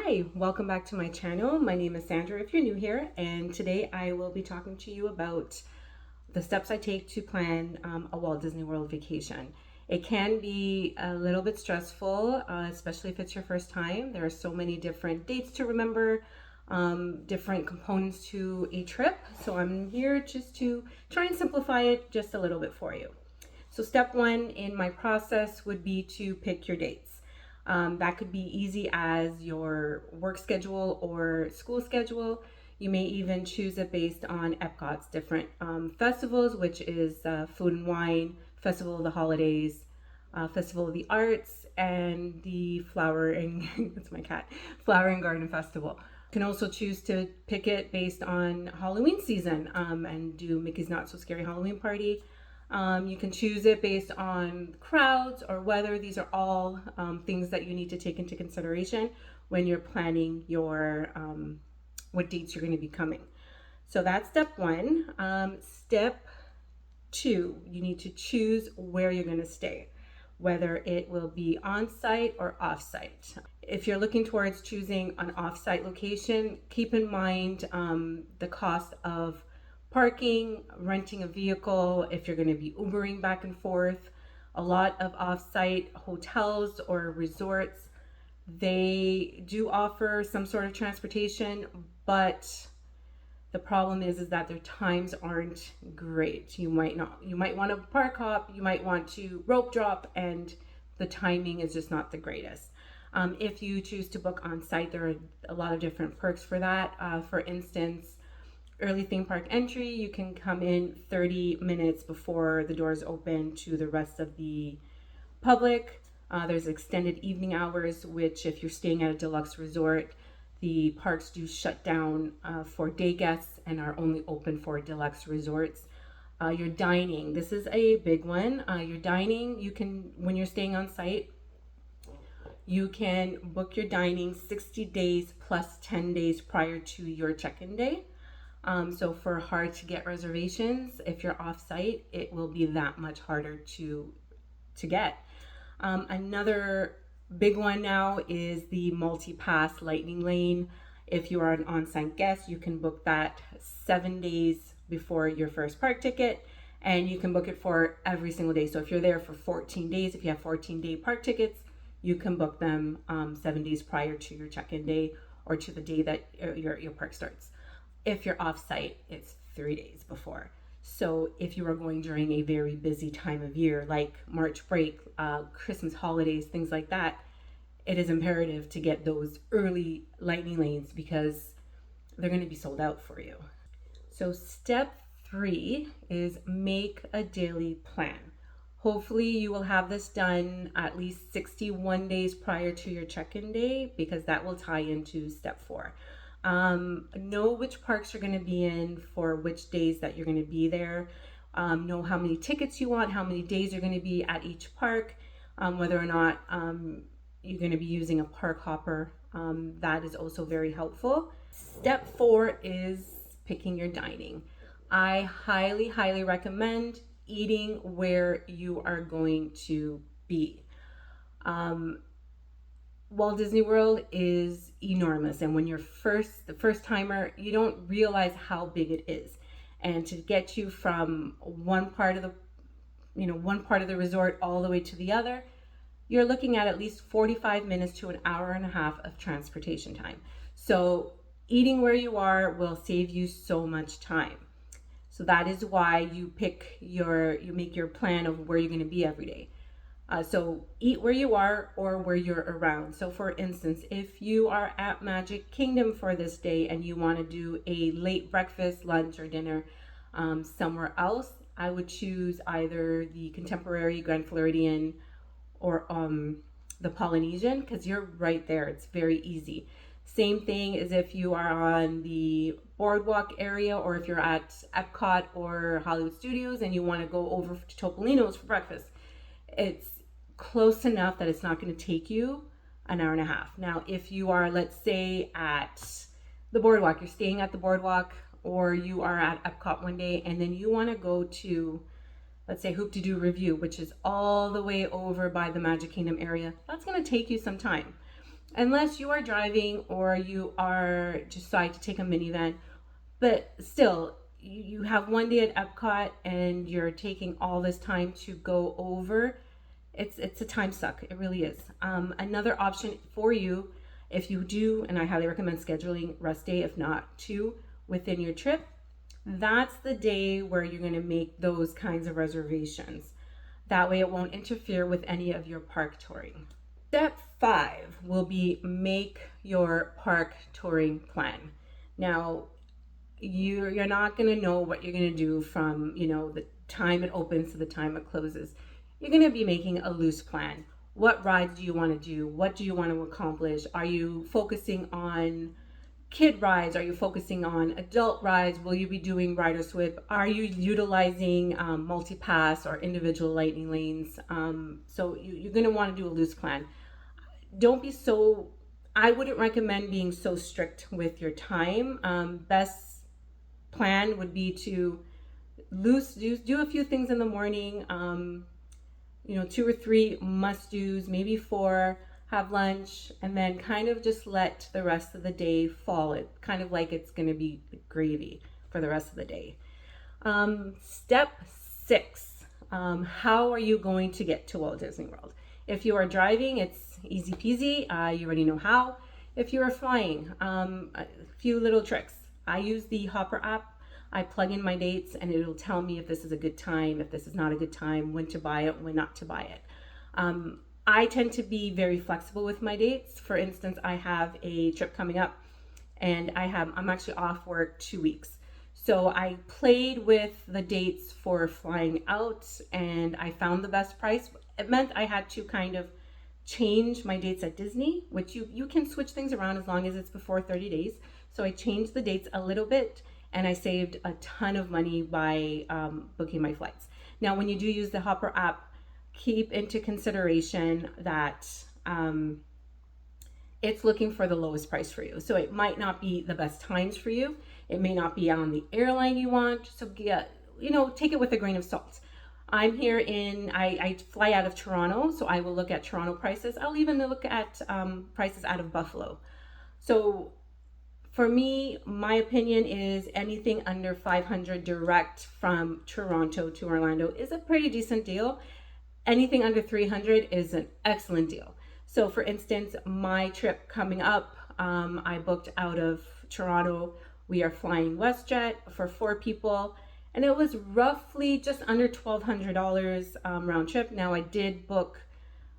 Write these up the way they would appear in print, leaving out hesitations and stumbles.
Hi, welcome back to my channel. My name is Sandra if you're new here, and today I will be talking to you about the steps I take to plan a Walt Disney World vacation. It can be a little bit stressful, especially if it's your first time. There are so many different dates to remember, different components to a trip. So I'm here just to try and simplify it just a little bit for you. So step one in my process would be to pick your dates. That could be easy as your work schedule or school schedule. You may even choose it based on Epcot's different festivals, which is Food and Wine, Festival of the Holidays, Festival of the Arts, and the Flower and that's my cat, Flower and Garden Festival. You can also choose to pick it based on Halloween season and do Mickey's Not So Scary Halloween Party. You can choose it based on crowds or weather. These are all things that you need to take into consideration when you're planning your what dates you're going to be coming. So that's step one. Step two, you need to choose where you're going to stay, whether it will be on site or off site. If you're looking towards choosing an off site location, keep in mind the cost of parking, renting a vehicle, if you're going to be Ubering back and forth. A lot of off-site hotels or resorts, they do offer some sort of transportation, but the problem is that their times aren't great. You might want to park hop, you might want to rope drop, and the timing is just not the greatest. If you choose to book on site, there are a lot of different perks for that. For instance, early theme park entry, you can come in 30 minutes before the doors open to the rest of the public. There's extended evening hours, which if you're staying at a deluxe resort, the parks do shut down for day guests and are only open for deluxe resorts. Your dining, this is a big one. Your dining, you can, when you're staying on site, you can book your dining 60 days plus 10 days prior to your check-in day. So for hard to get reservations, if you're off site, it will be that much harder to get. Another big one now is the multi-pass lightning lane. If you are an on-site guest, you can book that 7 days before your first park ticket, and you can book it for every single day. So if you're there for 14 days, if you have 14-day park tickets, you can book them 7 days prior to your check-in day or to the day that your park starts. If you're off site, it's 3 days before. So if you are going during a very busy time of year, like March break, Christmas holidays, things like that, it is imperative to get those early lightning lanes because they're going to be sold out for you. So step three is make a daily plan. Hopefully you will have this done at least 61 days prior to your check-in day because that will tie into step four. Know which parks you're going to be in for which days that you're going to be there. Know how many tickets you want, how many days you're going to be at each park, whether or not you're going to be using a park hopper. That is also very helpful. Step four is picking your dining. I highly, highly recommend eating where you are going to be. Walt Disney World is enormous, and when you're the first timer, you don't realize how big it is. And to get you from one part of the resort all the way to the other, you're looking at least 45 minutes to an hour and a half of transportation time. So eating where you are will save you so much time. So that is why you make your plan of where you're going to be every day. So eat where you are or where you're around. So for instance, if you are at Magic Kingdom for this day and you want to do a late breakfast, lunch, or dinner somewhere else, I would choose either the Contemporary, Grand Floridian, or the Polynesian because you're right there. It's very easy. Same thing as if you are on the boardwalk area or if you're at Epcot or Hollywood Studios and you want to go over to Topolino's for breakfast. It's close enough that it's not going to take you an hour and a half. Now, if you are, let's say, at the boardwalk, you're staying at the boardwalk, or you are at Epcot one day, and then you want to go to, let's say, Hoop-de-Doo Review, which is all the way over by the Magic Kingdom area, that's going to take you some time. unless you are driving or you are decide to take a minivan. But still, you have one day at Epcot and you're taking all this time to go over. It's a time suck. It really is. Another option for you, if you do, and I highly recommend scheduling rest day, if not two, within your trip. That's the day where you're going to make those kinds of reservations. That way it won't interfere with any of your park touring. Step 5 will be make your park touring plan. Now, you're not going to know what you're going to do from, the time it opens to the time it closes. You're going to be making a loose plan. What rides do you want to do? What do you want to accomplish? Are you focusing on kid rides? Are you focusing on adult rides? Will you be doing rider swip? Are you utilizing multi-pass or individual lightning lanes? So you're going to want to do a loose plan. Don't be so, I wouldn't recommend being so strict with your time. Best plan would be to do a few things in the morning, 2 or 3 must do's, maybe 4, have lunch, and then kind of just let the rest of the day fall. It kind of like it's going to be gravy for the rest of the day. Step 6, how are you going to get to Walt Disney World? If you are driving, it's easy peasy. You already know how. If you are flying, a few little tricks. I use the Hopper app. I plug in my dates and it'll tell me if this is a good time, if this is not a good time, when to buy it, when not to buy it. I tend to be very flexible with my dates. For instance, I have a trip coming up and I'm actually off work 2 weeks. So I played with the dates for flying out and I found the best price. It meant I had to kind of change my dates at Disney, which you can switch things around as long as it's before 30 days. So I changed the dates a little bit and I saved a ton of money by booking my flights. Now, when you do use the Hopper app, keep into consideration that it's looking for the lowest price for you. So it might not be the best times for you. It may not be on the airline you want. So take it with a grain of salt. I'm here I fly out of Toronto, so I will look at Toronto prices. I'll even look at prices out of Buffalo. So for me, my opinion is anything under $500 direct from Toronto to Orlando is a pretty decent deal. Anything under $300 is an excellent deal. So for instance, my trip coming up, I booked out of Toronto. We are flying WestJet for 4 people. And it was roughly just under $1,200 round trip. Now I did book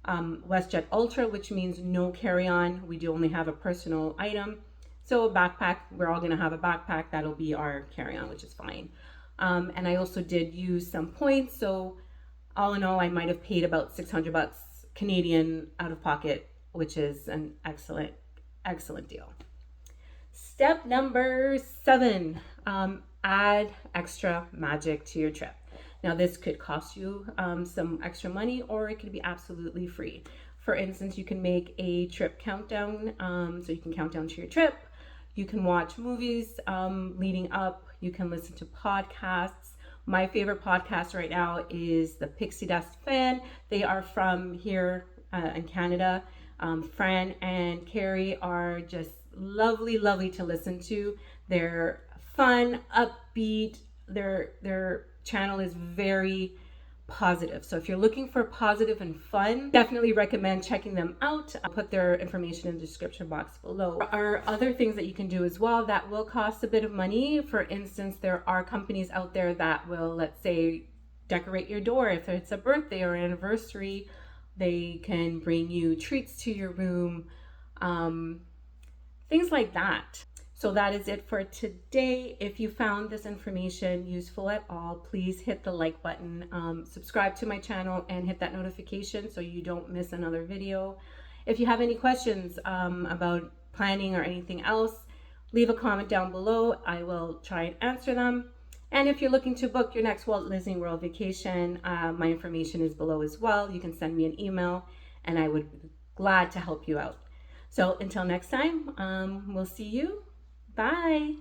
WestJet Ultra, which means no carry-on. We do only have a personal item. So a backpack, we're all gonna have a backpack. That'll be our carry-on, which is fine. And I also did use some points. So all in all, I might have paid about $600 Canadian out of pocket, which is an excellent, excellent deal. Step number 7, add extra magic to your trip. Now this could cost you some extra money or it could be absolutely free. For instance, you can make a trip countdown, so you can count down to your trip. You can watch movies leading up. You can listen to podcasts. My favorite podcast right now is the Pixie Dust Fan. They are from here in Canada. Fran and Carrie are just lovely, lovely to listen to. They're fun, upbeat. Their channel is very positive. So if you're looking for positive and fun, definitely recommend checking them out. I'll put their information in the description box below. There are other things that you can do as well that will cost a bit of money. For instance, there are companies out there that will, let's say, decorate your door. If it's a birthday or an anniversary, they can bring you treats to your room, things like that. So that is it for today. If you found this information useful at all, please hit the like button, subscribe to my channel, and hit that notification so you don't miss another video. If you have any questions about planning or anything else, leave a comment down below. I will try and answer them. And if you're looking to book your next Walt Disney World vacation, my information is below as well. You can send me an email and I would be glad to help you out. So until next time, we'll see you. Bye.